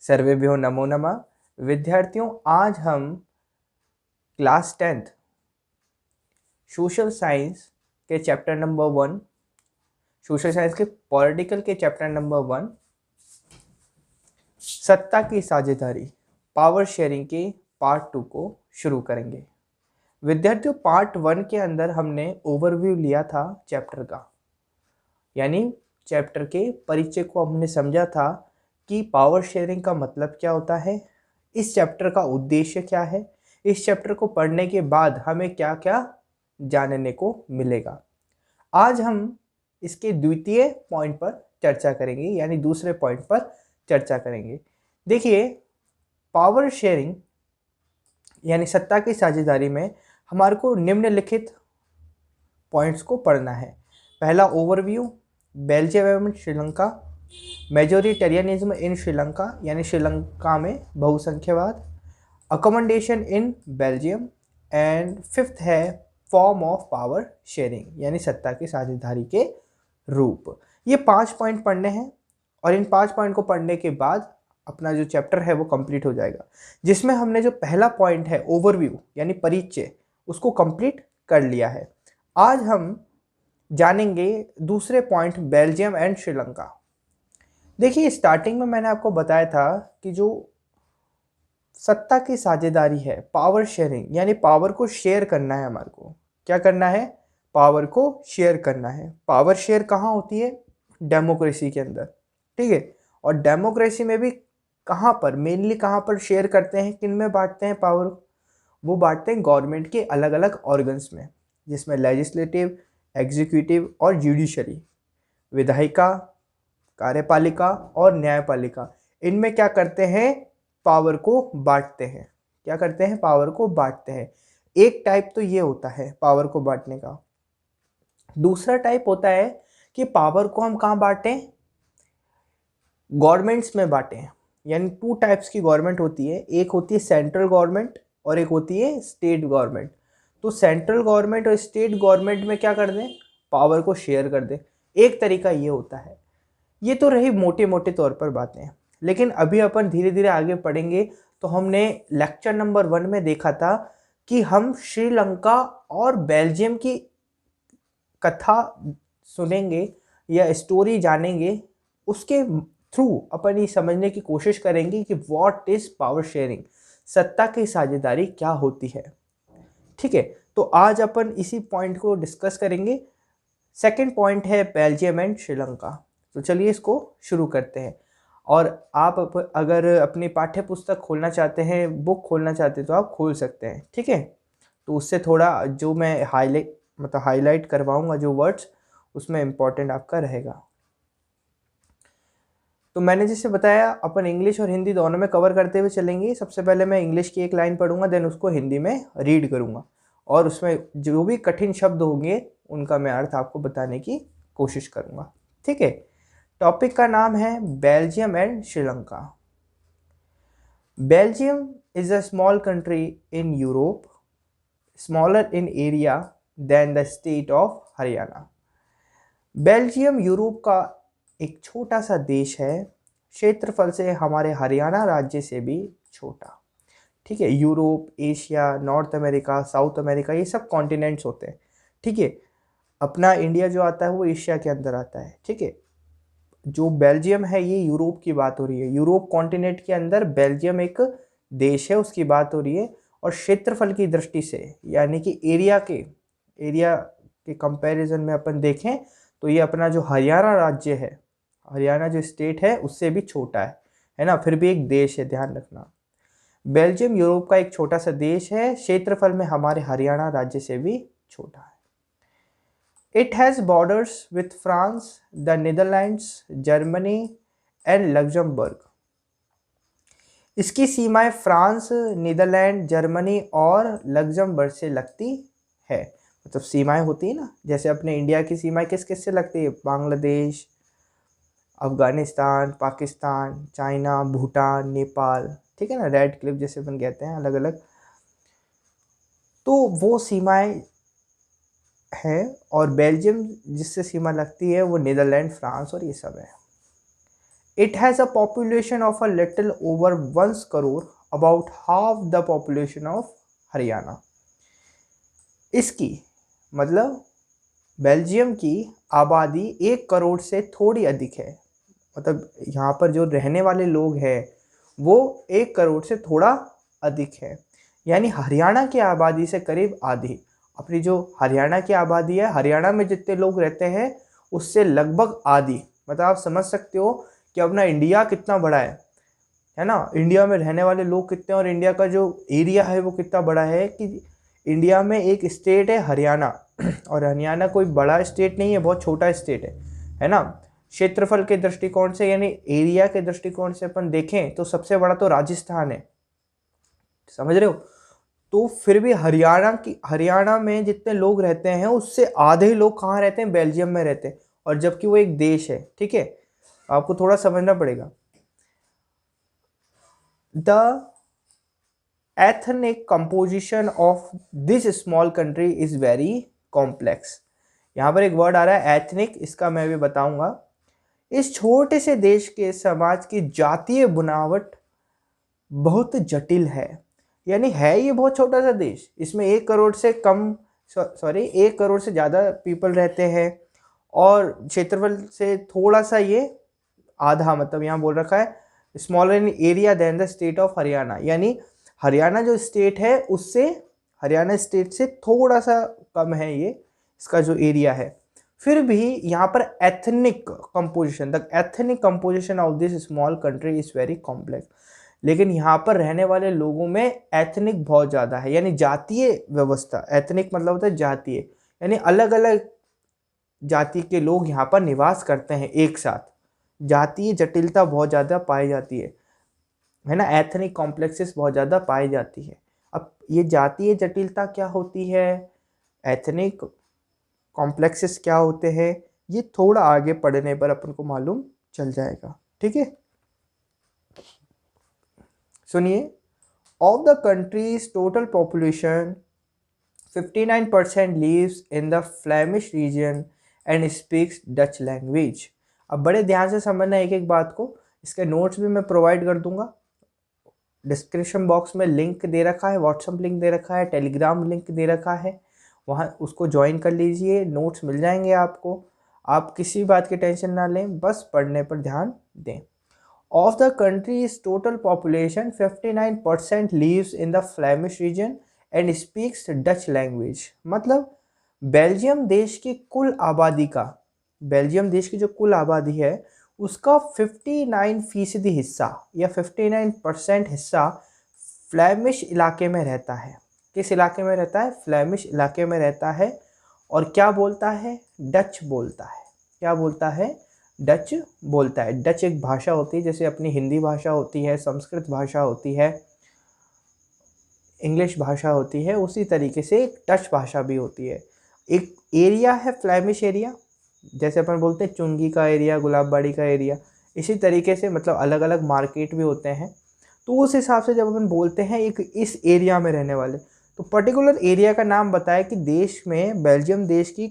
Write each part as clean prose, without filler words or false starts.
सर्वेभ्यो नमो नमः। विद्यार्थियों, आज हम क्लास 10th सोशल साइंस के चैप्टर नंबर 1, सोशल साइंस के पॉलिटिकल के चैप्टर नंबर 1, सत्ता की साझेदारी, पावर शेयरिंग के पार्ट 2 को शुरू करेंगे। विद्यार्थियों, पार्ट 1 के अंदर हमने ओवरव्यू लिया था चैप्टर का, यानी चैप्टर के परिचय को हमने समझा था कि पावर शेयरिंग का मतलब क्या होता है, इस चैप्टर का उद्देश्य क्या है, इस चैप्टर को पढ़ने के बाद हमें क्या क्या जानने को मिलेगा। आज हम इसके द्वितीय पॉइंट पर चर्चा करेंगे, यानी दूसरे पॉइंट पर चर्चा करेंगे। देखिए, पावर शेयरिंग यानी सत्ता की साझेदारी में हमारे को निम्नलिखित पॉइंट्स को पढ़ना है। पहला, ओवरव्यू, बेल्जियम एवं श्रीलंका, मेजोरिटेरियनिज्म इन श्रीलंका यानी श्रीलंका में बहुसंख्यवाद, accommodation in Belgium, and fifth है फॉर्म ऑफ पावर शेयरिंग यानी सत्ता की साझेदारी के रूप। ये 5 पॉइंट पढ़ने हैं और इन 5 पॉइंट को पढ़ने के बाद अपना जो चैप्टर है वो कंप्लीट हो जाएगा, जिसमें हमने जो पहला पॉइंट है ओवरव्यू यानी परिचय उसको कंप्लीट कर लिया है। आज हम जानेंगे दूसरे पॉइंट, बेल्जियम एंड श्रीलंका। देखिए, स्टार्टिंग में मैंने आपको बताया था कि जो सत्ता की साझेदारी है, पावर शेयरिंग यानी पावर को शेयर करना है, हमारे को क्या करना है, पावर को शेयर करना है। पावर शेयर कहाँ होती है, डेमोक्रेसी के अंदर, ठीक है। और डेमोक्रेसी में भी कहाँ पर, मेनली कहाँ पर शेयर करते हैं, किन में बांटते हैं पावर, वो बांटते हैं गवर्नमेंट के अलग अलग ऑर्गन्स में, जिसमें लेजिस्लेटिव, एग्जीक्यूटिव और जुडिशरी, विधायिका, कार्यपालिका और न्यायपालिका, इनमें क्या करते हैं, पावर को बांटते हैं। क्या करते हैं, पावर को बांटते हैं। एक टाइप तो ये होता है पावर को बांटने का। दूसरा टाइप होता है कि पावर को हम कहाँ बांटें, गवर्नमेंट्स में बांटें। यानी 2 टाइप्स की गवर्नमेंट होती है, एक होती है सेंट्रल गवर्नमेंट और एक होती है स्टेट गवर्नमेंट। तो सेंट्रल गवर्नमेंट और स्टेट गवर्नमेंट में क्या कर दें, पावर को शेयर कर दें। एक तरीका ये होता है। ये तो रही मोटे मोटे तौर पर बातें, लेकिन अभी अपन धीरे धीरे आगे पढ़ेंगे। तो हमने लेक्चर नंबर 1 में देखा था कि हम श्रीलंका और बेल्जियम की कथा सुनेंगे या स्टोरी जानेंगे, उसके थ्रू अपन ये समझने की कोशिश करेंगे कि व्हाट इज पावर शेयरिंग, सत्ता की साझेदारी क्या होती है, ठीक है। तो आज अपन इसी पॉइंट को डिस्कस करेंगे। सेकंड पॉइंट है बेल्जियम एंड श्रीलंका। तो चलिए इसको शुरू करते हैं। और आप अगर अपनी पाठ्य पुस्तक खोलना चाहते हैं, बुक खोलना चाहते हैं, तो आप खोल सकते हैं, ठीक है। तो उससे थोड़ा जो मैं हाईलाइट करवाऊंगा जो वर्ड्स, उसमें इम्पोर्टेंट आपका रहेगा। तो मैंने जैसे बताया, अपन इंग्लिश और हिंदी दोनों में कवर करते हुए चलेंगे। सबसे पहले मैं इंग्लिश की एक लाइन पढ़ूंगा, देन उसको हिंदी में रीड करूंगा, और उसमें जो भी कठिन शब्द होंगे उनका मैं अर्थ आपको बताने की कोशिश करूंगा, ठीक है। टॉपिक का नाम है Belgium and Sri Lanka. Belgium is a small country in Europe, smaller in area than the state of Haryana. Belgium Europe का एक छोटा सा देश है, क्षेत्रफल से हमारे हरियाणा राज्य से भी छोटा, ठीक है। Europe, Asia, north America, south America, ये सब कॉन्टिनेंट्स होते हैं, ठीक है। अपना इंडिया जो आता है वो एशिया के अंदर आता है, ठीक है। जो बेल्जियम है ये यूरोप की बात हो रही है, यूरोप कॉन्टिनेंट के अंदर बेल्जियम एक देश है, उसकी बात हो रही है। और क्षेत्रफल की दृष्टि से यानी कि एरिया के कंपैरिजन में अपन देखें तो ये अपना जो हरियाणा राज्य है, हरियाणा जो स्टेट है उससे भी छोटा है ना, फिर भी एक देश है, ध्यान रखना। बेल्जियम यूरोप का एक छोटा सा देश है, क्षेत्रफल में हमारे हरियाणा राज्य से भी छोटा है। It has borders with France, the Netherlands, Germany and Luxembourg. इसकी सीमाएं फ्रांस, नीदरलैंड, जर्मनी और लग्जमबर्ग से लगती है। मतलब सीमाएं होती है ना, जैसे अपने इंडिया की सीमाएं किस किस से लगती है, बांग्लादेश, अफगानिस्तान, पाकिस्तान, चाइना, भूटान, नेपाल, ठीक है ना, रेड क्लिफ जैसे अपन कहते हैं अलग अलग। तो वो सीमाएं है, और बेल्जियम जिससे सीमा लगती है वो नीदरलैंड, फ्रांस और ये सब है। It has a population of a little over 1 crore, about half the population of Haryana. इसकी मतलब बेल्जियम की आबादी 1 करोड़ से थोड़ी अधिक है, मतलब यहाँ पर जो रहने वाले लोग हैं वो 1 करोड़ से थोड़ा अधिक है, यानी हरियाणा की आबादी से करीब आधी। अपनी जो हरियाणा की आबादी है, हरियाणा में जितने लोग रहते हैं उससे लगभग आधी। मतलब आप समझ सकते हो कि अपना इंडिया कितना बड़ा है ना, इंडिया में रहने वाले लोग कितने, और इंडिया का जो एरिया है वो कितना बड़ा है कि इंडिया में एक स्टेट है हरियाणा, और हरियाणा कोई बड़ा स्टेट नहीं है, बहुत छोटा स्टेट है ना। क्षेत्रफल के दृष्टिकोण से यानी एरिया के दृष्टिकोण से अपन देखें तो सबसे बड़ा तो राजस्थान है, समझ रहे हो। तो फिर भी हरियाणा में जितने लोग रहते हैं उससे आधे लोग कहाँ रहते हैं, बेल्जियम में रहते हैं, और जबकि वो एक देश है, ठीक है, आपको थोड़ा समझना पड़ेगा। The ethnic composition of this small country is very complex। यहाँ पर एक वर्ड आ रहा है एथनिक, इसका मैं भी बताऊंगा। इस छोटे से देश के समाज की जातीय बनावट बहुत जटिल है, यानी है ये बहुत छोटा सा देश, इसमें 1 करोड़ से कम, सॉरी 1 करोड़ से ज़्यादा पीपल रहते हैं, और क्षेत्रफल से थोड़ा सा ये आधा, मतलब यहाँ बोल रखा है smaller in area than the state of Haryana, यानी हरियाणा जो स्टेट है उससे, हरियाणा स्टेट से थोड़ा सा कम है ये इसका जो एरिया है। फिर भी यहाँ पर ethnic composition, the ethnic composition of this small country is very complex. लेकिन यहाँ पर रहने वाले लोगों में एथनिक बहुत ज़्यादा है, यानी जातीय व्यवस्था, एथनिक मतलब होता है जातीय, यानी अलग अलग जाति के लोग यहाँ पर निवास करते हैं एक साथ, जातीय जटिलता बहुत ज़्यादा पाई जाती है ना, एथनिक कॉम्प्लेक्सेस बहुत ज़्यादा पाई जाती है। अब ये जातीय जटिलता क्या होती है, एथनिक कॉम्प्लेक्सेस क्या होते हैं, ये थोड़ा आगे पढ़ने पर अपन को मालूम चल जाएगा, ठीक है। सुनिए, of the countries total population 59% lives in the Flemish region and speaks Dutch language. अब बड़े ध्यान से समझना एक एक बात को, इसके नोट्स भी मैं प्रोवाइड कर दूंगा, डिस्क्रिप्शन बॉक्स में लिंक दे रखा है, व्हाट्सएप लिंक दे रखा है, टेलीग्राम लिंक दे रखा है, वहाँ उसको ज्वाइन कर लीजिए, नोट्स मिल जाएंगे आपको। आप किसी बात की टेंशन ना लें, बस पढ़ने पर ध्यान दें। Of the countries total population 59% lives in the Flemish region and speaks Dutch language. मतलब बेल्जियम देश की कुल आबादी का, बेल्जियम देश की जो कुल आबादी है उसका 59% हिस्सा या 59% हिस्सा फ्लेमिश इलाके में रहता है। किस इलाके में रहता है, फ्लेमिश इलाके में रहता है, और क्या बोलता है, डच बोलता है। क्या बोलता है, डच बोलता है। डच एक भाषा होती है, जैसे अपनी हिंदी भाषा होती है, संस्कृत भाषा होती है, इंग्लिश भाषा होती है, उसी तरीके से एक डच भाषा भी होती है। एक एरिया है फ्लेमिश एरिया, जैसे अपन बोलते हैं चुंगी का एरिया, गुलाबबाड़ी का एरिया, इसी तरीके से मतलब अलग अलग मार्केट भी होते हैं। तो उस हिसाब से जब अपन बोलते हैं एक इस एरिया में रहने वाले, तो पर्टिकुलर एरिया का नाम बताया कि देश में, बेल्जियम देश की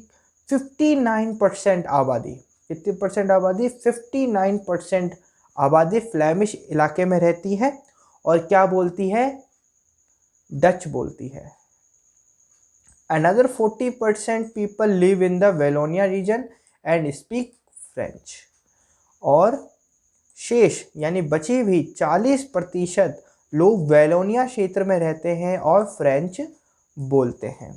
59% आबादी, कितनी परसेंट आबादी, 59% आबादी फ्लेमिश इलाके में रहती है, और क्या बोलती है, डच बोलती है। Another 40% people live in the Wallonia region and speak French। और शेष यानी बची हुई 40% लोग वेलोनिया क्षेत्र में रहते हैं और फ्रेंच बोलते हैं।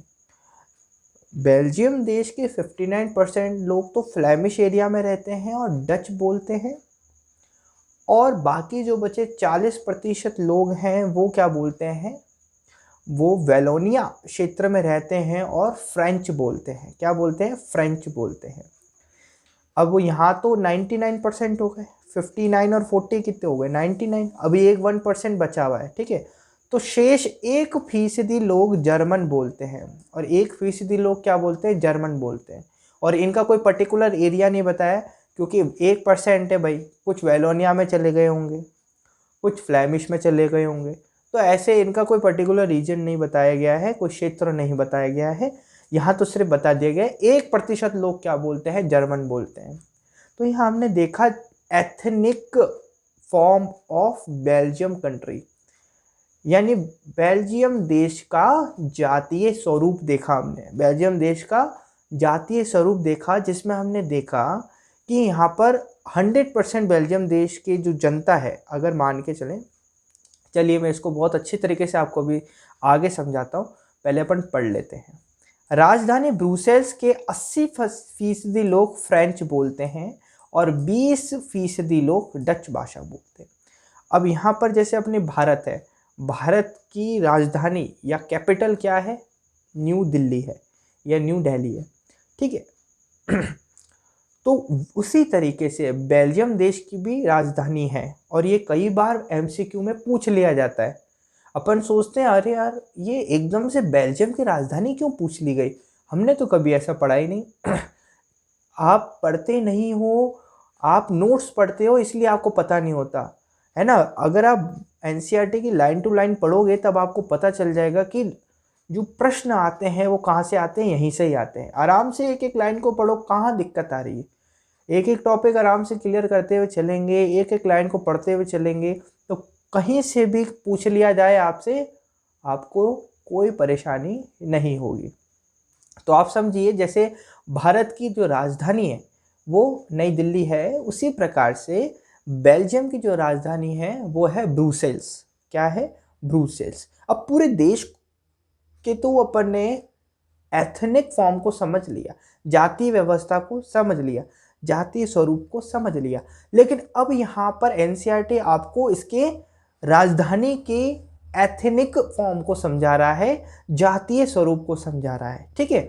बेल्जियम देश के 59% लोग तो फ्लेमिश एरिया में रहते हैं और डच बोलते हैं, और बाकी जो बचे 40% लोग हैं वो क्या बोलते हैं, वो वेलोनिया क्षेत्र में रहते हैं और फ्रेंच बोलते हैं। क्या बोलते हैं, फ्रेंच बोलते हैं। अब वो यहाँ तो 99% हो गए, 59 और 40 कितने हो गए, 99। अभी एक 1% बचा हुआ है, ठीक है। तो शेष 1% लोग जर्मन बोलते हैं, और 1% लोग क्या बोलते हैं, जर्मन बोलते हैं। और इनका कोई पर्टिकुलर एरिया नहीं बताया, क्योंकि 1% है भाई, कुछ वेलोनिया में चले गए होंगे, कुछ फ्लेमिश में चले गए होंगे, तो ऐसे इनका कोई पर्टिकुलर रीजन नहीं बताया गया है, कोई क्षेत्र नहीं बताया गया है। यहाँ तो सिर्फ बता दिया गया है 1% लोग क्या बोलते हैं, जर्मन बोलते हैं। तो यहाँ हमने देखा ethnic form of Belgium country, यानी बेल्जियम देश का जातीय स्वरूप देखा हमने, बेल्जियम देश का जातीय स्वरूप देखा, जिसमें हमने देखा कि यहाँ पर 100% बेल्जियम देश की जो जनता है, अगर मान के चलें, चलिए मैं इसको बहुत अच्छी तरीके से आपको भी आगे समझाता हूँ, पहले अपन पढ़ लेते हैं। राजधानी ब्रुसेल्स के 80% लोग फ्रेंच बोलते हैं और 20% लोग डच भाषा बोलते हैं। अब यहाँ पर जैसे अपने भारत है, भारत की राजधानी या कैपिटल क्या है? न्यू दिल्ली है या न्यू दिल्ली है, ठीक है। तो उसी तरीके से बेल्जियम देश की भी राजधानी है, और ये कई बार एमसीक्यू में पूछ लिया जाता है। अपन सोचते हैं अरे यार ये एकदम से बेल्जियम की राजधानी क्यों पूछ ली गई, हमने तो कभी ऐसा पढ़ा ही नहीं। आप पढ़ते नहीं हो, आप नोट्स पढ़ते हो इसलिए आपको पता नहीं होता है ना। अगर आप एनसीईआरटी की लाइन टू लाइन पढ़ोगे तब आपको पता चल जाएगा कि जो प्रश्न आते हैं वो कहाँ से आते हैं, यहीं से ही आते हैं। आराम से एक एक लाइन को पढ़ो, कहाँ दिक्कत आ रही है। एक एक टॉपिक आराम से क्लियर करते हुए चलेंगे, एक एक लाइन को पढ़ते हुए चलेंगे, तो कहीं से भी पूछ लिया जाए आपसे, आपको कोई परेशानी नहीं होगी। तो आप समझिए जैसे भारत की जो राजधानी है वो नई दिल्ली है, उसी प्रकार से बेल्जियम की जो राजधानी है वो है ब्रुसेल्स। क्या है? ब्रुसेल्स। अब पूरे देश के तो अपन ने एथनिक फॉर्म को समझ लिया, जातीय व्यवस्था को समझ लिया, जातीय स्वरूप को समझ लिया, लेकिन अब यहाँ पर एनसीईआरटी आपको इसके राजधानी के एथनिक फॉर्म को समझा रहा है, जातीय स्वरूप को समझा रहा है, ठीक है।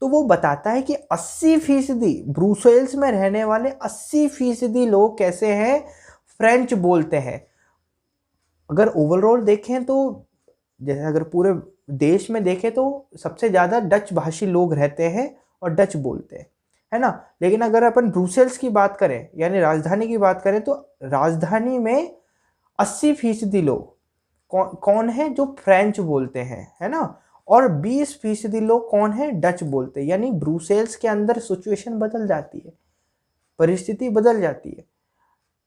तो वो बताता है कि 80% ब्रुसेल्स में रहने वाले 80% लोग कैसे हैं? फ्रेंच बोलते हैं। अगर ओवरऑल देखें तो जैसे अगर पूरे देश में देखें तो सबसे ज़्यादा डच भाषी लोग रहते हैं और डच बोलते हैं, है ना। लेकिन अगर अपन ब्रुसेल्स की बात करें यानी राजधानी की बात करें तो राजधानी में 80% लोग कौन है? जो फ्रेंच बोलते हैं, है ना। और 20% लोग कौन है? डच बोलते हैं। यानी ब्रुसेल्स के अंदर सिचुएशन बदल जाती है, परिस्थिति बदल जाती है।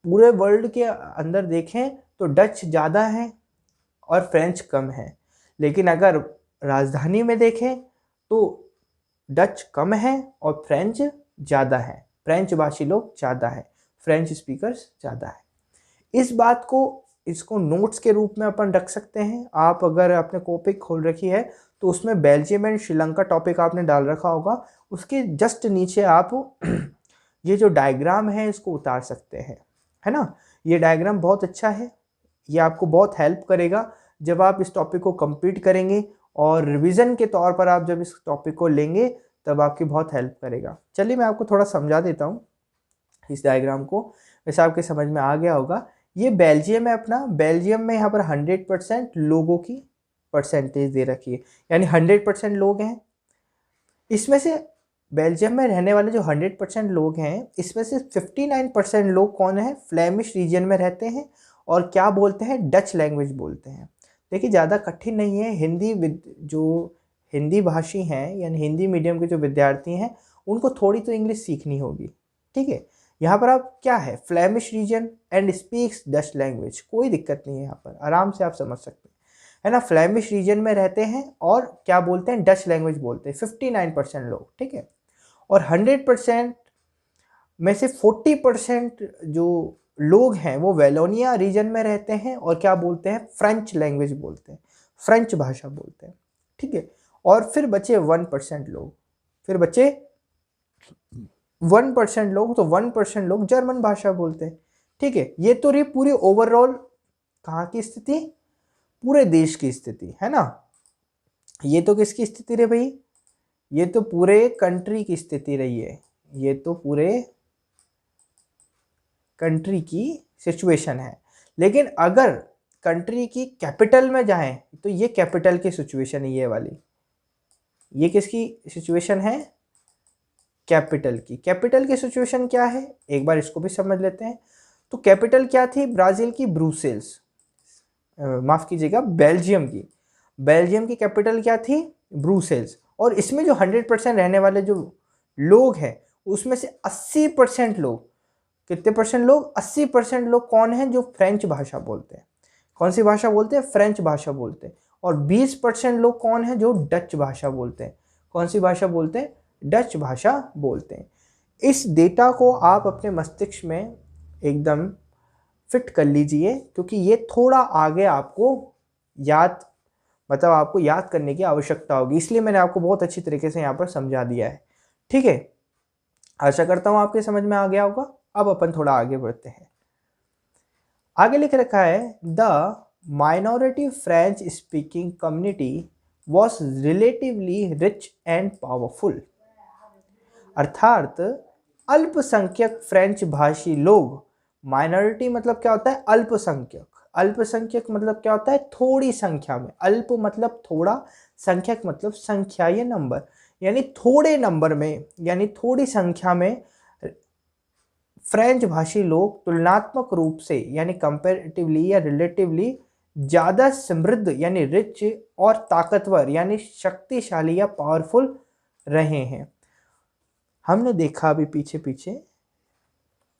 पूरे वर्ल्ड के अंदर देखें तो डच ज़्यादा है और फ्रेंच कम है, लेकिन अगर राजधानी में देखें तो डच कम है और फ्रेंच ज़्यादा है, फ्रेंच भाषी लोग ज़्यादा है, फ्रेंच स्पीकर्स ज़्यादा है। इस बात को इसको नोट्स के रूप में अपन रख सकते हैं। आप अगर आपने कॉपी खोल रखी है तो उसमें बेल्जियम एंड श्रीलंका टॉपिक आपने डाल रखा होगा, उसके जस्ट नीचे आप ये जो डायग्राम है इसको उतार सकते हैं, है ना। ये डायग्राम बहुत अच्छा है, ये आपको बहुत हेल्प करेगा जब आप इस टॉपिक को कंप्लीट करेंगे, और रिवीजन के तौर पर आप जब इस टॉपिक को लेंगे तब आपकी बहुत हेल्प करेगा। चलिए मैं आपको थोड़ा समझा देता हूँ इस डायग्राम को, वैसे आपके समझ में आ गया होगा। ये बेल्जियम है अपना, बेल्जियम में यहाँ पर 100% लोगों की परसेंटेज दे रखी है, यानी 100% लोग हैं। इसमें से बेल्जियम में रहने वाले जो 100% लोग हैं, इसमें से 59% लोग कौन है? फ्लेमिश रीजन में रहते हैं और क्या बोलते हैं? डच लैंग्वेज बोलते हैं। देखिए ज़्यादा कठिन नहीं है, जो हिंदी भाषी हैं यानी हिंदी मीडियम के जो विद्यार्थी हैं उनको थोड़ी तो इंग्लिश सीखनी होगी, ठीक है। यहाँ पर आप क्या है? Flemish region and speaks Dutch language, कोई दिक्कत नहीं है, यहाँ पर आराम से आप समझ सकते हैं, है ना। फ्लेमिश रीजन में रहते हैं और क्या बोलते हैं? डच लैंग्वेज बोलते हैं 59% लोग, ठीक है। और 100% में से 40% जो लोग हैं वो वेलोनिया रीजन में रहते हैं और क्या बोलते हैं? फ्रेंच लैंग्वेज बोलते हैं, फ्रेंच भाषा बोलते हैं, ठीक है। और फिर बचे 1% लोग, फिर बचे 1% लोग, तो 1% लोग जर्मन भाषा बोलते हैं, ठीक है। ये तो रही पूरी ओवरऑल कहाँ की स्थिति? पूरे देश की स्थिति, है ना। ये तो किसकी स्थिति रही भाई? ये तो पूरे कंट्री की स्थिति रही है, ये तो पूरे कंट्री की सिचुएशन है। लेकिन अगर कंट्री की कैपिटल में जाएं तो ये कैपिटल की सिचुएशन है, ये वाली। ये किसकी सिचुएशन है? कैपिटल की। कैपिटल की सिचुएशन क्या है एक बार इसको भी समझ लेते हैं। तो कैपिटल क्या थी? ब्राज़ील की ब्रुसेल्स, माफ़ कीजिएगा बेल्जियम की। बेल्जियम की कैपिटल क्या थी? ब्रुसेल्स। और इसमें जो 100% रहने वाले जो लोग हैं उसमें से 80% लोग कितने परसेंट लोग? 80% लोग कौन हैं? जो फ्रेंच भाषा बोलते हैं। कौन सी भाषा बोलते हैं? फ्रेंच भाषा बोलते हैं। और 20% लोग कौन हैं? जो डच भाषा बोलते हैं। कौन सी भाषा बोलते हैं? डच भाषा बोलते हैं। इस डेटा को आप अपने मस्तिष्क में एकदम फिट कर लीजिए, क्योंकि ये थोड़ा आगे आपको याद मतलब आपको याद करने की आवश्यकता होगी, इसलिए मैंने आपको बहुत अच्छी तरीके से यहाँ पर समझा दिया है। ठीक है, आशा करता हूँ आपके समझ में आ गया होगा। अब अपन थोड़ा आगे बढ़ते हैं। आगे लिख रखा है the minority French speaking community was relatively rich and powerful. अर्थात अल्पसंख्यक फ्रेंच भाषी लोग, माइनॉरिटी मतलब क्या होता है? अल्पसंख्यक। अल्पसंख्यक मतलब क्या होता है? थोड़ी संख्या में। अल्प मतलब थोड़ा, संख्यक मतलब संख्या या नंबर, यानी थोड़े नंबर में, यानी थोड़ी संख्या में फ्रेंच भाषी लोग तुलनात्मक रूप से यानी कंपैरेटिवली या रिलेटिवली ज़्यादा समृद्ध यानी रिच और ताकतवर यानी शक्तिशाली या पावरफुल रहे हैं। हमने देखा अभी पीछे पीछे,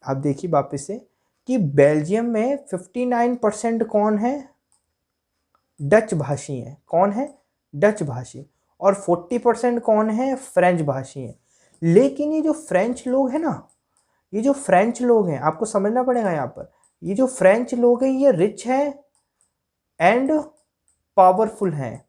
आप देखिए वापस से, कि बेल्जियम में 59% कौन है? डच भाषी हैं। कौन है? डच भाषी। और 40% कौन है? फ्रेंच भाषी हैं। लेकिन ये जो फ्रेंच लोग हैं ना, ये जो फ्रेंच लोग हैं, आपको समझना पड़ेगा यहाँ पर, ये जो फ्रेंच लोग हैं ये रिच हैं एंड पावरफुल हैं।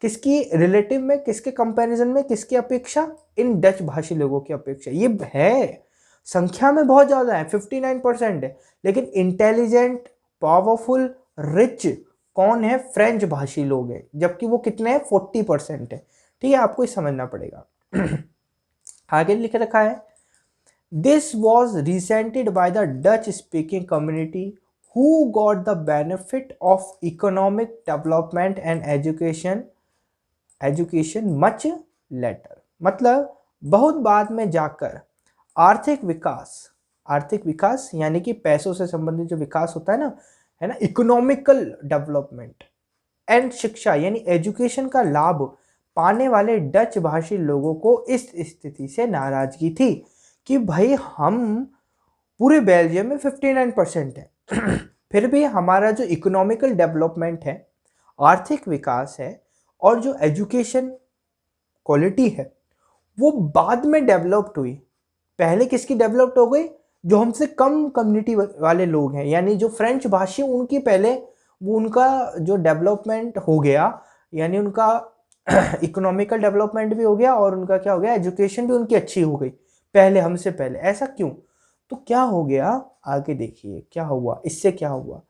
किसकी रिलेटिव में, किसके कंपैरिजन में, किसकी अपेक्षा? इन डच भाषी लोगों की अपेक्षा। ये है संख्या में बहुत ज़्यादा है, 59% है, लेकिन इंटेलिजेंट, पावरफुल, रिच कौन है? फ्रेंच भाषी लोग हैं, जबकि वो कितने हैं? 40% है। ठीक है, आपको ये समझना पड़ेगा। आगे लिख रखा है This was resented by the Dutch-speaking community who got the benefit of economic development and education much later। मतलब बहुत बाद में जाकर आर्थिक विकास यानी कि पैसों से संबंधित जो विकास होता है ना, इकोनॉमिकल डेवलपमेंट एंड शिक्षा यानी एजुकेशन का लाभ पाने वाले डच भाषी लोगों को इस स्थिति से नाराजगी थी कि भाई हम पूरे बेल्जियम में 59% है फिर भी हमारा जो इकोनॉमिकल डेवलपमेंट है, आर्थिक विकास है, और जो एजुकेशन क्वालिटी है वो बाद में डेवलप्ड हुई। पहले किसकी डेवलप्ड हो गई? जो हमसे कम कम्युनिटी वाले लोग हैं, यानी जो फ्रेंच भाषी, उनकी पहले वो उनका जो डेवलपमेंट हो गया, यानी उनका इकोनॉमिकल डेवलपमेंट भी हो गया और उनका क्या हो गया? एजुकेशन भी उनकी अच्छी हो गई पहले, हमसे पहले। ऐसा क्यों? तो क्या हो गया आगे देखिए क्या हुआ, इससे क्या हुआ।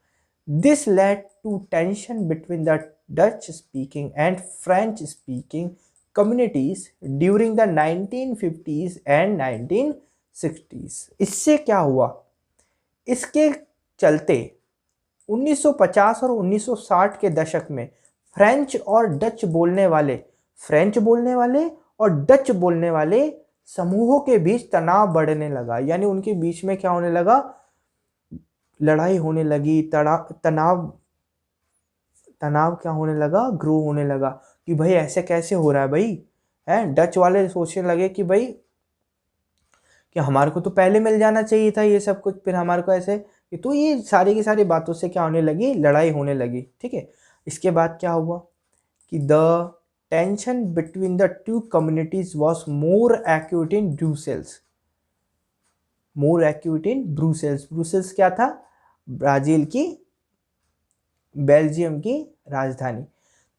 This led to tension between the Dutch speaking and French speaking communities during the 1950s and 1960s। इससे क्या हुआ? इसके चलते 1950 और 1960 के दशक में फ्रेंच और डच बोलने वाले, फ्रेंच बोलने वाले और डच बोलने वाले समूहों के बीच तनाव बढ़ने लगा। यानी उनके बीच में क्या होने लगा? लड़ाई होने लगी, तनाव क्या होने लगा? ग्रो होने लगा कि भाई ऐसे कैसे हो रहा है भाई, है। डच वाले सोचने लगे कि भाई कि हमारे को तो पहले मिल जाना चाहिए था ये सब कुछ, फिर हमारे को ऐसे, तो ये सारी की सारी बातों से क्या होने लगी? लड़ाई होने लगी। ठीक है, इसके बाद क्या हुआ कि the tension between the two communities was more acute in Brussels. Brussels क्या था? ब्राजील की, बेल्जियम की राजधानी।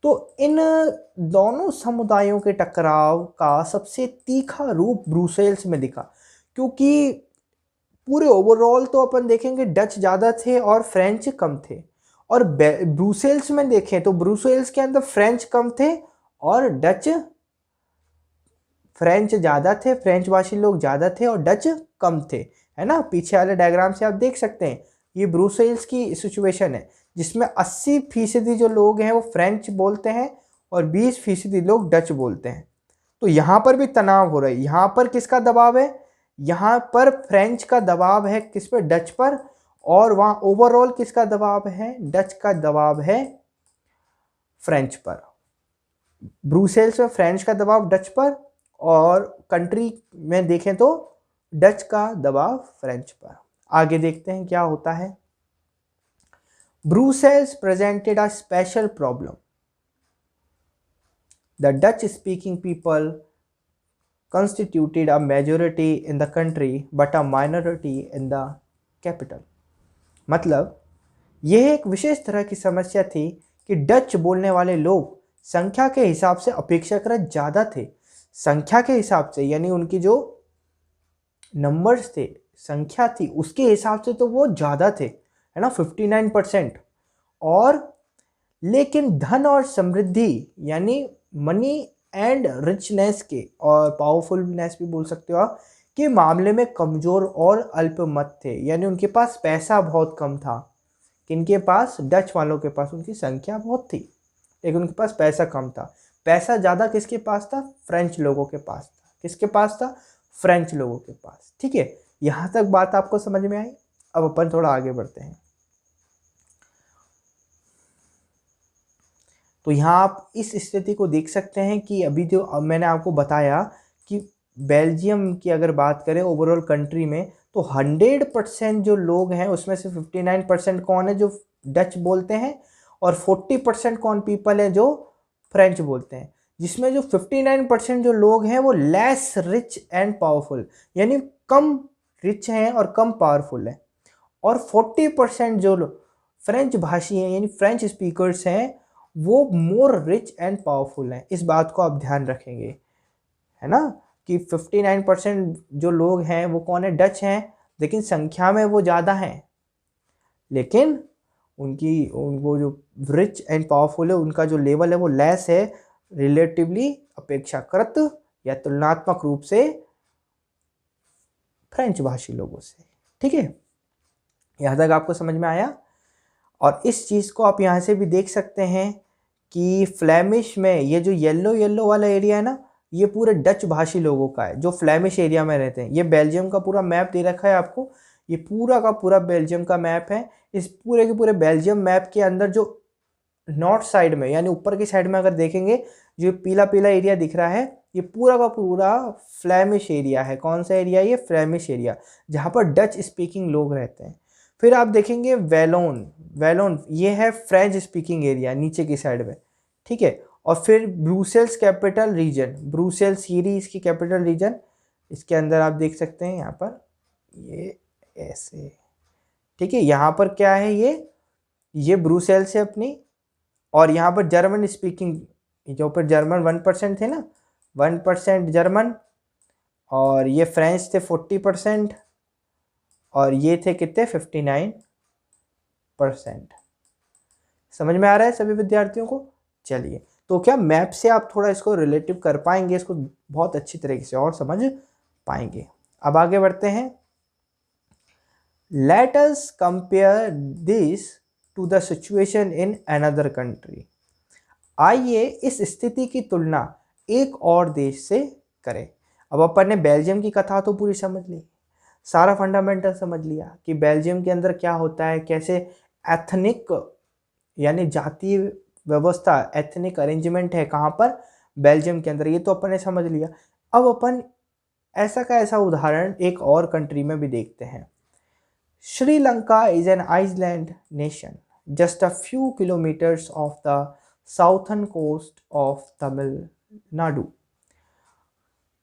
तो इन दोनों समुदायों के टकराव का सबसे तीखा रूप ब्रुसेल्स में दिखा, क्योंकि पूरे ओवरऑल तो अपन देखेंगे डच ज़्यादा थे और फ्रेंच कम थे, और ब्रुसेल्स में देखें तो ब्रुसेल्स के अंदर फ्रेंच कम थे और फ्रेंच ज़्यादा थे, फ्रेंच भाषी लोग ज़्यादा थे और डच कम थे, है ना। पीछे वाले डायग्राम से आप देख सकते हैं, ये ब्रुसेल्स की सिचुएशन है जिसमें 80% जो लोग हैं वो फ्रेंच बोलते हैं और 20% लोग डच बोलते हैं। तो यहाँ पर भी तनाव हो रहा है। यहाँ पर किसका दबाव है? यहाँ पर फ्रेंच का दबाव है किस पर? डच पर। और वहाँ ओवरऑल किसका दबाव है? डच का दबाव है फ्रेंच पर। ब्रुसेल्स में फ्रेंच का दबाव डच पर, और कंट्री में देखें तो डच का दबाव फ्रेंच पर। आगे देखते हैं क्या होता है। Brussels presented a special problem. The Dutch speaking people constituted a majority in the country but a minority in the capital। मतलब यह एक विशेष तरह की समस्या थी कि डच बोलने वाले लोग संख्या के हिसाब से अपेक्षाकृत ज़्यादा थे। संख्या के हिसाब से यानी उनकी जो नंबर्स थे, संख्या थी, उसके हिसाब से तो वो ज़्यादा थे, है ना, 59%। और लेकिन धन और समृद्धि यानी मनी एंड रिचनेस के और पावरफुलनेस भी बोल सकते हो आप के मामले में कमज़ोर और अल्पमत थे। यानी उनके पास पैसा बहुत कम था। किनके पास? डच वालों के पास उनकी संख्या बहुत थी लेकिन उनके पास पैसा कम था। पैसा ज़्यादा किसके पास था? फ्रेंच लोगों के पास था। किसके पास था? फ्रेंच लोगों के पास। ठीक है, यहाँ तक बात आपको समझ में आई। अब अपन थोड़ा आगे बढ़ते हैं। तो यहाँ आप इस स्थिति को देख सकते हैं कि अभी जो मैंने आपको बताया कि बेल्जियम की अगर बात करें ओवरऑल कंट्री में तो 100% जो लोग हैं उसमें से 59% कौन है जो डच बोलते हैं और 40% कौन पीपल है जो फ्रेंच बोलते हैं। जिसमें जो 59% जो लोग हैं वो लेस रिच एंड पावरफुल यानी कम रिच हैं और कम पावरफुल हैं, और 40% जो फ्रेंच भाषी हैं यानी फ्रेंच स्पीकर्स हैं वो मोर रिच एंड पावरफुल हैं। इस बात को आप ध्यान रखेंगे, है ना, कि 59% जो लोग हैं वो कौन है? डच हैं, लेकिन संख्या में वो ज़्यादा हैं, लेकिन उनको जो रिच एंड पावरफुल है उनका जो लेवल है वो लेस है रिलेटिवली, अपेक्षाकृत या तुलनात्मक रूप से फ्रेंच भाषी लोगों से। ठीक है, यहाँ तक आपको समझ में आया। और इस चीज़ को आप यहाँ से भी देख सकते हैं कि फ्लैमिश में ये जो येलो येलो वाला एरिया है ना, ये पूरे डच भाषी लोगों का है जो फ्लैमिश एरिया में रहते हैं। ये बेल्जियम का पूरा मैप दे रखा है आपको, ये पूरा का पूरा बेल्जियम का मैप है। इस पूरे के पूरे बेल्जियम मैप के अंदर जो नॉर्थ साइड में यानी ऊपर की साइड में अगर देखेंगे जो पीला पीला एरिया दिख रहा है ये पूरा का पूरा फ्लैमिश एरिया है। कौन सा एरिया? ये फ्लैमिश एरिया, जहाँ पर डच स्पीकिंग लोग रहते हैं। फिर आप देखेंगे वैलोन ये है फ्रेंच स्पीकिंग एरिया नीचे की साइड में। ठीक है, और फिर ब्रुसेल्स कैपिटल रीजन, ब्रुसेल्स सीरी इसकी कैपिटल रीजन, इसके अंदर आप देख सकते हैं यहाँ पर ये ऐसे। ठीक है, यहाँ पर क्या है? ये ब्रुसेल्स है अपनी, और यहाँ पर जर्मन स्पीकिंग जो ऊपर जर्मन 1% थे ना, 1% जर्मन, और ये फ्रेंच थे 40%, और ये थे कितने? 59%। समझ में आ रहा है सभी विद्यार्थियों को? चलिए, तो क्या मैप से आप थोड़ा इसको रिलेटिव कर पाएंगे, इसको बहुत अच्छी तरीके से और समझ पाएंगे। अब आगे बढ़ते हैं। Let us compare this to the situation in another country. आइए इस स्थिति की तुलना एक और देश से करें। अब अपन ने बेल्जियम की कथा तो पूरी समझ ली, सारा फंडामेंटल समझ लिया कि बेल्जियम के अंदर क्या होता है, कैसे एथनिक यानी जातीय व्यवस्था, एथनिक अरेंजमेंट है कहाँ पर? बेल्जियम के अंदर। ये तो अपन ने समझ लिया। अब अपन ऐसा का ऐसा उदाहरण एक और कंट्री में भी देखते हैं। Sri Lanka is an island nation just a few kilometres off the southern coast of Tamil Nadu.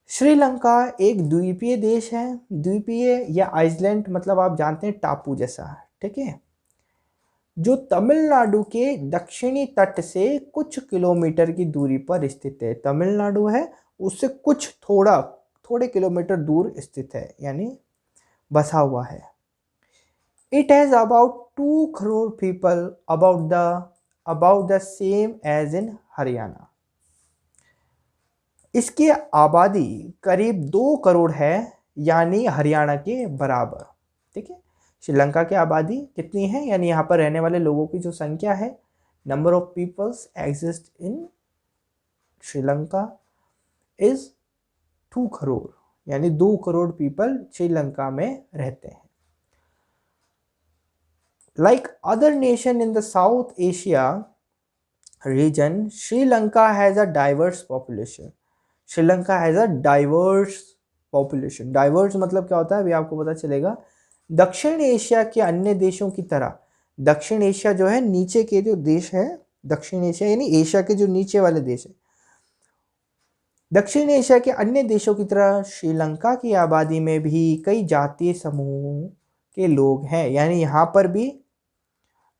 Sri Lanka एक द्वीपीय देश है। द्वीपीय या आइलैंड मतलब आप जानते हैं टापू जैसा, ठीक है, जो तमिलनाडु के दक्षिणी तट से कुछ किलोमीटर की दूरी पर स्थित है। तमिलनाडु है उससे कुछ थोड़े किलोमीटर दूर स्थित है, यानी बसा हुआ है। It has about 2 crore people, about the same age in Haryana. इसकी आबादी करीब 2 करोड़ है, यानी हरियाणा के बराबर। ठीक है, श्रीलंका की आबादी कितनी है, यानी यहाँ पर रहने वाले लोगों की जो संख्या है, number of peoples exist in Sri Lanka is 2 crore, यानी 2 करोड़ पीपल श्रीलंका में रहते हैं। Like other nation in the south Asia region, Sri Lanka has a diverse population. Sri Lanka has a diverse population. Diverse मतलब क्या होता है अभी आपको पता चलेगा। दक्षिण एशिया के अन्य देशों की तरह, दक्षिण एशिया जो है नीचे के जो देश है, दक्षिण एशिया यानी एशिया के जो नीचे वाले देश है, दक्षिण एशिया के अन्य देशों की तरह श्रीलंका की आबादी में भी कई जातीय समूह के लोग हैं। यानी यहाँ पर भी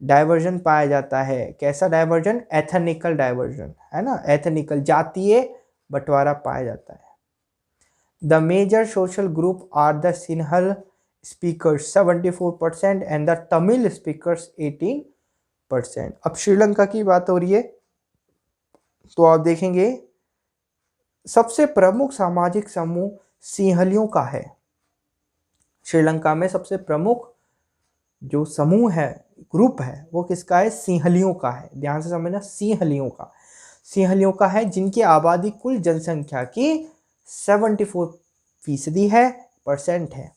डाइवर्जन पाया जाता है। कैसा डाइवर्जन? एथनिकल डाइवर्जन, है ना, एथनिकल जातीय बंटवारा पाया जाता है। The major social group are the Sinhala speakers 74% and the Tamil speakers 18%। अब श्रीलंका की बात हो रही है तो आप देखेंगे सबसे प्रमुख सामाजिक समूह सिंहलियों का है। श्रीलंका में सबसे प्रमुख जो समूह है, ग्रुप है, वो किसका है? सिंहलियों का है। ध्यान से समझना, सिंहलियों का, सिंहलियों का है, जिनकी आबादी कुल जनसंख्या की 74% है, परसेंट है।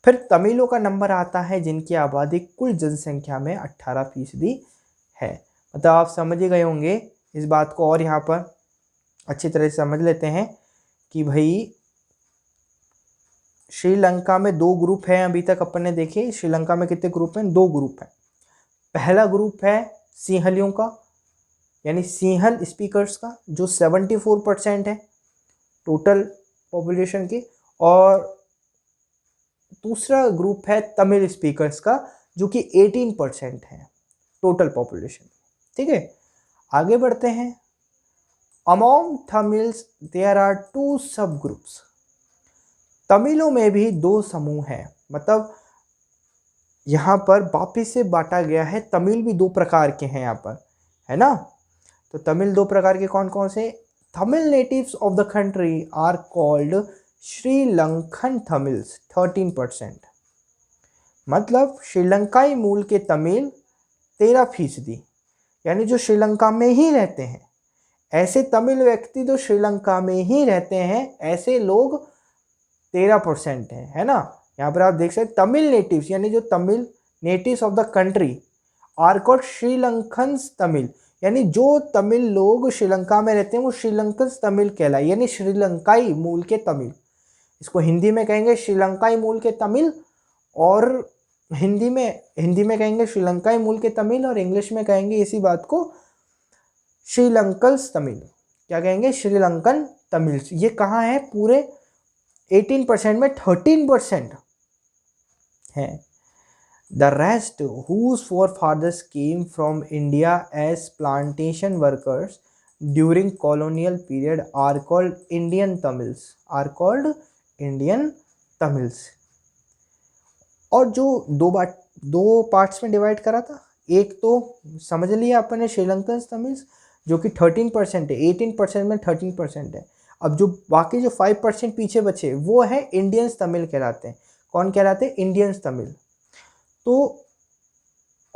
फिर तमिलों का नंबर आता है जिनकी आबादी कुल जनसंख्या में 18% है। मतलब आप समझ ही गए होंगे इस बात को, और यहाँ पर अच्छी तरह से समझ लेते हैं कि भाई श्रीलंका में 2 ग्रुप हैं। अभी तक अपन ने देखे श्रीलंका में कितने ग्रुप हैं? 2 ग्रुप हैं। पहला ग्रुप है सिंहलियों का, यानी सिंहल स्पीकर्स का, जो 74% है टोटल पॉपुलेशन की, और दूसरा ग्रुप है तमिल स्पीकर्स का, जो कि 18% है टोटल पॉपुलेशन। ठीक है, आगे बढ़ते हैं। अमॉन्ग तमिल्स देयर आर 2 सब ग्रुप्स। तमिलों में भी 2 समूह हैं। मतलब यहाँ पर वापिस से बांटा गया है। तमिल भी 2 प्रकार के हैं यहाँ पर, है ना। तो तमिल 2 प्रकार के कौन कौन से? Tamil natives of the country are called Sri Lankan Tamils 13%। मतलब श्रीलंकाई मूल के तमिल 13%, यानी जो श्रीलंका में ही रहते हैं, ऐसे तमिल व्यक्ति जो श्रीलंका में ही रहते हैं, ऐसे लोग 13% हैं, है ना। यहाँ पर आप देख सकते तमिल नेटिव्स, यानी जो Tamil natives of the country are called Sri Lankan Tamil, यानी जो तमिल लोग श्रीलंका में रहते हैं वो श्रीलंकन तमिल कहलाए, यानी श्रीलंकाई मूल के तमिल। इसको हिंदी में कहेंगे श्रीलंकाई मूल के तमिल, और हिंदी में कहेंगे श्रीलंकाई मूल के तमिल, और इंग्लिश में कहेंगे इसी बात को श्रीलंकन तमिल। क्या कहेंगे? श्रीलंकन तमिल। ये कहाँ है? पूरे 18% में 13% है। The rest whose forefathers came from India as plantation workers during colonial period are called Indian Tamils, are called Indian Tamils। और जो 2 पार्ट्स में डिवाइड करा था, एक तो समझ लिया अपन ने श्रीलंकन तमिल्स जो कि 13% है, 18% में 13% है। अब जो बाकी जो 5% पीछे बचे वो है इंडियंस तमिल कहलाते हैं। कौन कहलाते हैं? इंडियंस तमिल। तो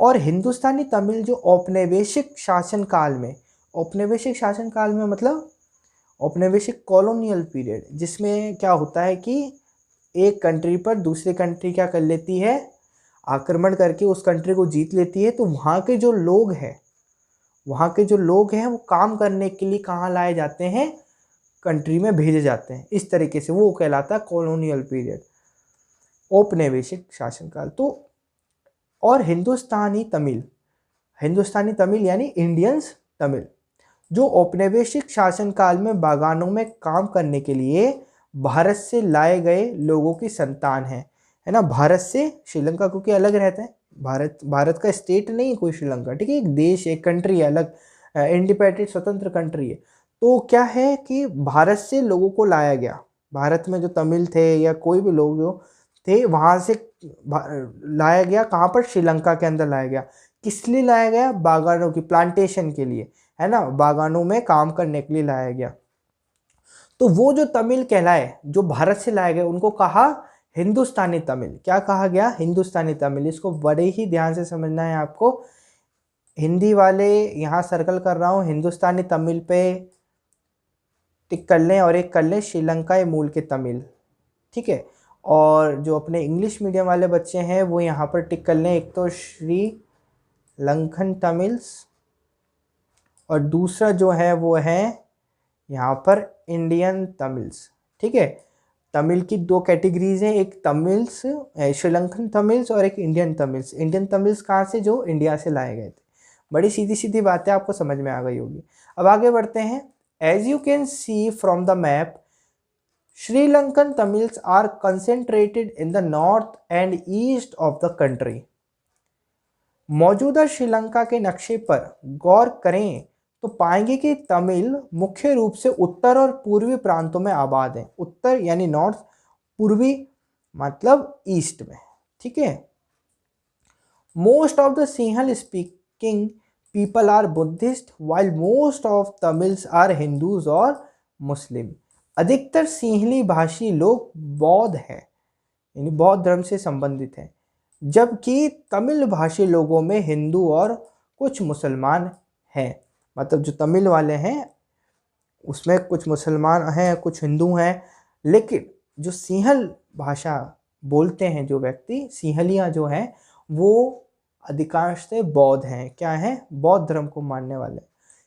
और हिंदुस्तानी तमिल जो औपनिवेशिक शासनकाल में, औपनिवेशिक शासनकाल में मतलब औपनिवेशिक कॉलोनियल पीरियड, जिसमें क्या होता है कि एक कंट्री पर दूसरी कंट्री क्या कर लेती है? आक्रमण करके उस कंट्री को जीत लेती है। तो वहाँ के जो लोग हैं, वहाँ के जो लोग हैं वो काम करने के लिए कहाँ लाए जाते हैं? कंट्री में भेजे जाते हैं। इस तरीके से वो कहलाता है कॉलोनियल पीरियड, औपनिवेशिक शासनकाल। तो और हिंदुस्तानी तमिल यानी इंडियंस तमिल, जो औपनिवेशिक शासनकाल में बागानों में काम करने के लिए भारत से लाए गए लोगों की संतान है ना। भारत से श्रीलंका क्योंकि अलग रहता है, भारत का स्टेट नहीं है कोई श्रीलंका, ठीक है, एक देश, एक कंट्री है, अलग इंडिपेंडेंट स्वतंत्र कंट्री है। तो क्या है कि भारत से लोगों को लाया गया, भारत में जो तमिल थे या कोई भी लोग जो थे वहाँ से लाया गया। कहाँ पर? श्रीलंका के अंदर लाया गया। किस लिए लाया गया? बागानों की प्लांटेशन के लिए, है ना, बागानों में काम करने के लिए लाया गया। तो वो जो तमिल कहलाए जो भारत से लाए गए उनको कहा हिंदुस्तानी तमिल। क्या कहा गया? हिंदुस्तानी तमिल। इसको बड़े ही ध्यान से समझना है आपको। हिंदी वाले यहाँ सर्कल कर रहा हूँ, हिंदुस्तानी तमिल पे टिक कर लें, और एक कर लें श्रीलंकाई मूल के तमिल, ठीक है। और जो अपने इंग्लिश मीडियम वाले बच्चे हैं वो यहाँ पर टिक कर लें, एक तो श्रीलंकन तमिल्स, और दूसरा जो है वो है यहाँ पर इंडियन तमिल्स, ठीक है। तमिल की दो कैटेगरीज हैं, एक तमिल्स, श्रीलंकन तमिल्स और एक इंडियन तमिल्स। इंडियन तमिल्स कहाँ से? जो इंडिया से लाए गए थे। बड़ी सीधी सीधी बातें आपको समझ में आ गई होगी। अब आगे बढ़ते हैं। As you can see from the map, Sri Lankan Tamils are concentrated in the north and east of the country. मौजूदा श्रीलंका के नक्शे पर गौर करें तो पाएंगे कि तमिल मुख्य रूप से उत्तर और पूर्वी प्रांतों में आबाद हैं। उत्तर यानी नॉर्थ, पूर्वी मतलब ईस्ट में, ठीक है। Most of the Sinhala speaking people are Buddhist while most of Tamils are Hindus और मुस्लिम। अधिकतर सिंहली भाषी लोग बौद्ध हैं, यानी बौद्ध धर्म से संबंधित हैं, जबकि तमिल भाषी लोगों में हिंदू और कुछ मुसलमान हैं। मतलब जो तमिल वाले हैं उसमें कुछ मुसलमान हैं, कुछ हिंदू हैं, लेकिन जो सिंहल भाषा बोलते हैं जो व्यक्ति, सिंहलियाँ जो हैं, वो अधिकांश से बौद्ध हैं। क्या हैं? बौद्ध धर्म को मानने वाले।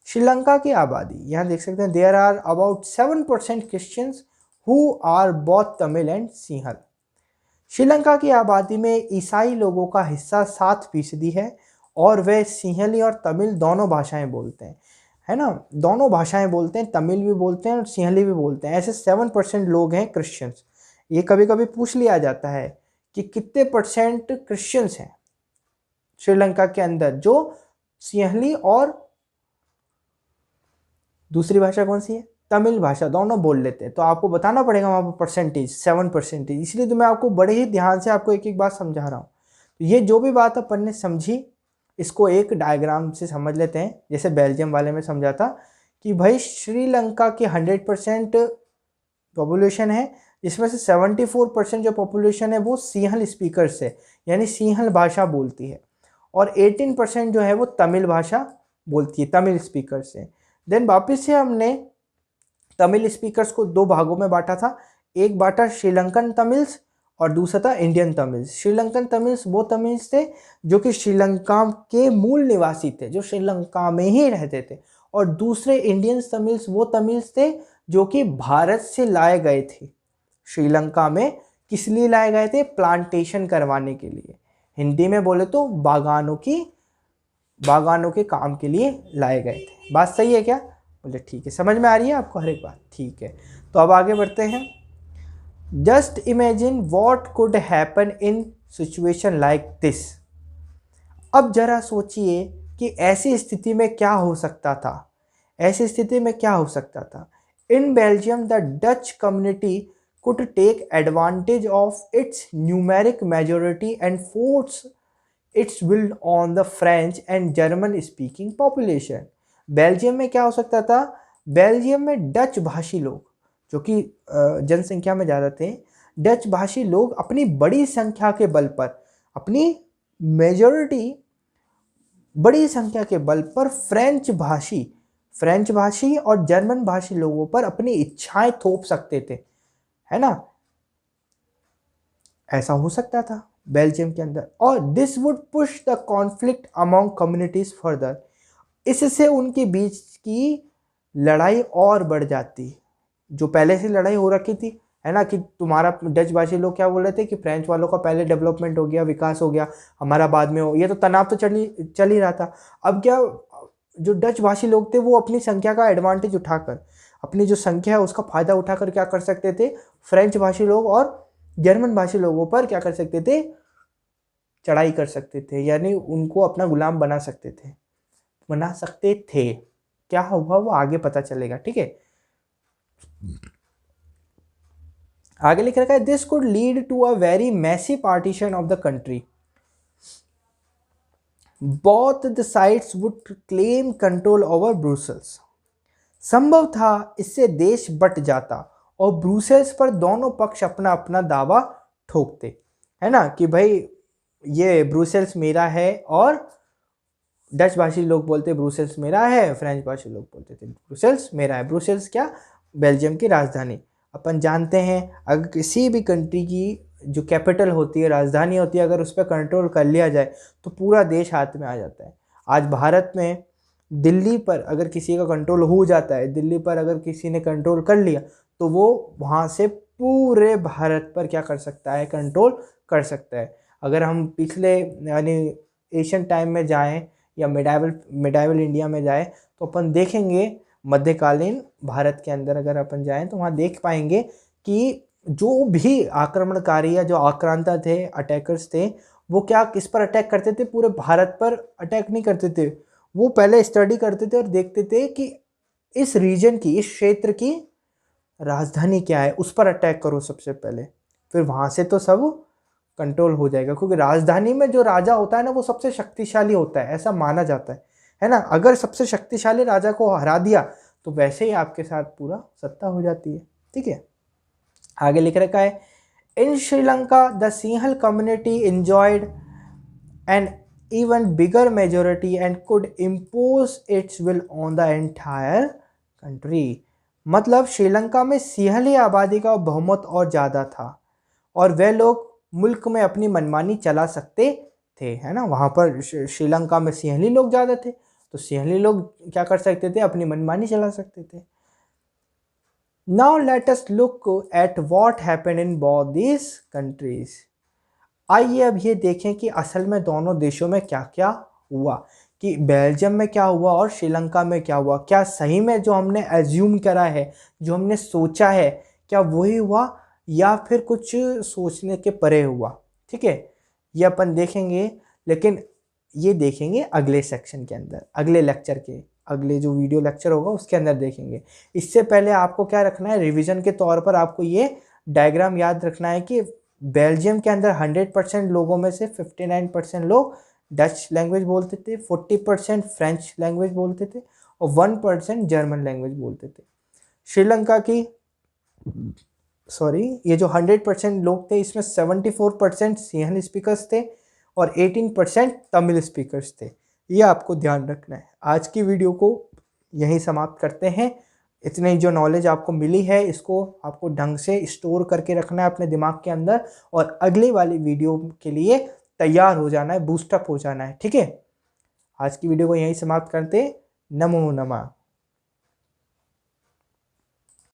श्रीलंका की आबादी, यहाँ देख सकते हैं, there are about 7% Christians who are both Tamil and Sinhala. Sri Lanka की आबादी में ईसाई लोगों का हिस्सा 7% है और वे सिंहली और तमिल दोनों भाषाएं बोलते हैं, है ना, दोनों भाषाएं बोलते हैं, तमिल भी बोलते हैं और सिंहली भी बोलते हैं। ऐसे 7% लोग हैं क्रिश्चियंस। ये कभी कभी पूछ लिया जाता है कि कितने परसेंट क्रिश्चियंस हैं श्रीलंका के अंदर, जो सिंहली और दूसरी भाषा कौन सी है? तमिल भाषा, दोनों बोल लेते हैं। तो आपको बताना पड़ेगा वहाँ पर परसेंटेज, 7%। इसलिए तो मैं आपको बड़े ही ध्यान से आपको एक एक बात समझा रहा हूँ। तो ये जो भी बात अपन ने समझी, इसको एक डायग्राम से समझ लेते हैं। जैसे बेल्जियम वाले में समझा था कि भाई श्रीलंका की 100% पॉपुलेशन है, जिसमें से 74% जो पॉपुलेशन है वो सिंहल स्पीकर्स है, यानी सिंहल भाषा बोलती है, और 18% जो है वो तमिल भाषा बोलती है, तमिल स्पीकर्स है। देन वापस से हमने तमिल स्पीकर्स को दो भागों में बांटा था। एक बांटा श्रीलंकन तमिल्स और दूसरा था इंडियन तमिल्स। श्रीलंकन तमिल्स वो तमिल्स थे जो कि श्रीलंका के मूल निवासी थे, जो श्रीलंका में ही रहते थे, और दूसरे इंडियन तमिल्स वो तमिल्स थे जो कि भारत से लाए गए थे श्रीलंका में। किस लिए लाए गए थे? प्लांटेशन करवाने के लिए। हिंदी में बोले तो बागानों के काम के लिए लाए गए थे। बात सही है क्या? बोले ठीक है, समझ में आ रही है आपको हर एक बात? ठीक है, तो अब आगे बढ़ते हैं। Just imagine what could happen in situation like this. अब जरा सोचिए कि ऐसी स्थिति में क्या हो सकता था। ऐसी स्थिति में क्या हो सकता था? In Belgium the Dutch community could take advantage of its numeric majority and force its will on the French and German speaking population. Belgium में क्या हो सकता था? बेल्जियम में डच भाषी लोग, जो कि जनसंख्या में ज़्यादा थे, डच भाषी लोग अपनी बड़ी संख्या के बल पर, अपनी मेजॉरिटी बड़ी संख्या के बल पर फ्रेंच भाषी और जर्मन भाषी लोगों पर अपनी इच्छाएं थोप सकते थे, है ना। ऐसा हो सकता था बेल्जियम के अंदर। और this would push the conflict among communities further. इससे उनके बीच की लड़ाई और बढ़ जाती, जो पहले से लड़ाई हो रखी थी, है ना, कि तुम्हारा डच भाषी लोग क्या बोल रहे थे कि फ्रेंच वालों का पहले डेवलपमेंट हो गया, विकास हो गया, हमारा बाद में हो। ये तो तनाव तो चल ही रहा था। अब क्या, जो डच भाषी लोग थे वो अपनी संख्या का एडवांटेज उठाकर, अपनी जो संख्या है उसका फायदा उठाकर क्या कर सकते थे? फ्रेंच भाषी लोग और जर्मन भाषी लोगों पर क्या कर सकते थे? चढ़ाई कर सकते थे, यानी उनको अपना गुलाम बना सकते थे। क्या हुआ वो आगे पता चलेगा, ठीक है। आगे लिख रखा है, this could lead to a very massive partition of the country. Both the sides would claim control over Brussels. संभव था इससे देश बट जाता और ब्रुसेल्स पर दोनों पक्ष अपना अपना दावा ठोकते, है ना, कि भाई ये ब्रुसेल्स मेरा है, और डच भाषी लोग बोलते ब्रुसेल्स मेरा है, फ्रेंच भाषी लोग बोलते थे ब्रुसेल्स मेरा है। ब्रुसेल्स क्या? बेल्जियम की राजधानी। अपन जानते हैं अगर किसी भी कंट्री की जो कैपिटल होती है, राजधानी होती है, अगर उस पर कंट्रोल कर लिया जाए तो पूरा देश हाथ में आ जाता है। आज भारत में दिल्ली पर अगर किसी का कंट्रोल हो जाता है, दिल्ली पर अगर किसी ने कंट्रोल कर लिया तो वो वहाँ से पूरे भारत पर क्या कर सकता है, कंट्रोल कर सकता है। अगर हम पिछले यानी एशियन टाइम में जाएं या मिडाइवल इंडिया में जाएं तो अपन देखेंगे, मध्यकालीन भारत के अंदर अगर अपन जाएं तो वहाँ देख पाएंगे कि जो भी आक्रमणकारी या जो आक्रांता थे, अटैकर्स थे, वो क्या किस पर अटैक करते थे, पूरे भारत पर अटैक नहीं करते थे। वो पहले स्टडी करते थे और देखते थे कि इस रीजन की, इस क्षेत्र की राजधानी क्या है, उस पर अटैक करो सबसे पहले, फिर वहाँ से तो सब कंट्रोल हो जाएगा। क्योंकि राजधानी में जो राजा होता है ना, वो सबसे शक्तिशाली होता है, ऐसा माना जाता है ना। अगर सबसे शक्तिशाली राजा को हरा दिया तो वैसे ही आपके साथ पूरा सत्ता हो जाती है। ठीक है, आगे लिख रखा है, in Sri Lanka the Sinhala community enjoyed an even bigger majority and could impose its will on the entire country। मतलब श्रीलंका में सिंहली आबादी का बहुमत और ज़्यादा था और वे लोग मुल्क में अपनी मनमानी चला सकते थे, है ना। वहाँ पर श्रीलंका में सिंहली लोग ज़्यादा थे तो सिंहली लोग क्या कर सकते थे, अपनी मनमानी चला सकते थे। Now let us look at what happened in both these countries। आइए अब ये देखें कि असल में दोनों देशों में क्या क्या हुआ, कि बेल्जियम में क्या हुआ और श्रीलंका में क्या हुआ। क्या सही में जो हमने एज्यूम करा है, जो हमने सोचा है, क्या वही हुआ या फिर कुछ सोचने के परे हुआ। ठीक है, ये अपन देखेंगे, लेकिन ये देखेंगे अगले सेक्शन के अंदर, अगले लेक्चर के, अगले जो वीडियो लेक्चर होगा उसके अंदर देखेंगे। इससे पहले आपको क्या रखना है, रिवीजन के तौर पर आपको ये डायग्राम याद रखना है कि बेल्जियम के अंदर 100% लोगों में से 59% लोग डच लैंग्वेज बोलते थे, 40% फ्रेंच लैंग्वेज बोलते थे और 1% जर्मन लैंग्वेज बोलते थे। श्रीलंका की ये जो 100% लोग थे, इसमें 74% सिंहली स्पीकर्स थे और 18% तमिल स्पीकर्स थे। ये आपको ध्यान रखना है। आज की वीडियो को यहीं समाप्त करते हैं। इतनी जो नॉलेज आपको मिली है, इसको आपको ढंग से स्टोर करके रखना है अपने दिमाग के अंदर और अगली वाली वीडियो के लिए तैयार हो जाना है, बूस्टअप हो जाना है। ठीक है, आज की वीडियो को यहीं समाप्त करते। नमो नमः।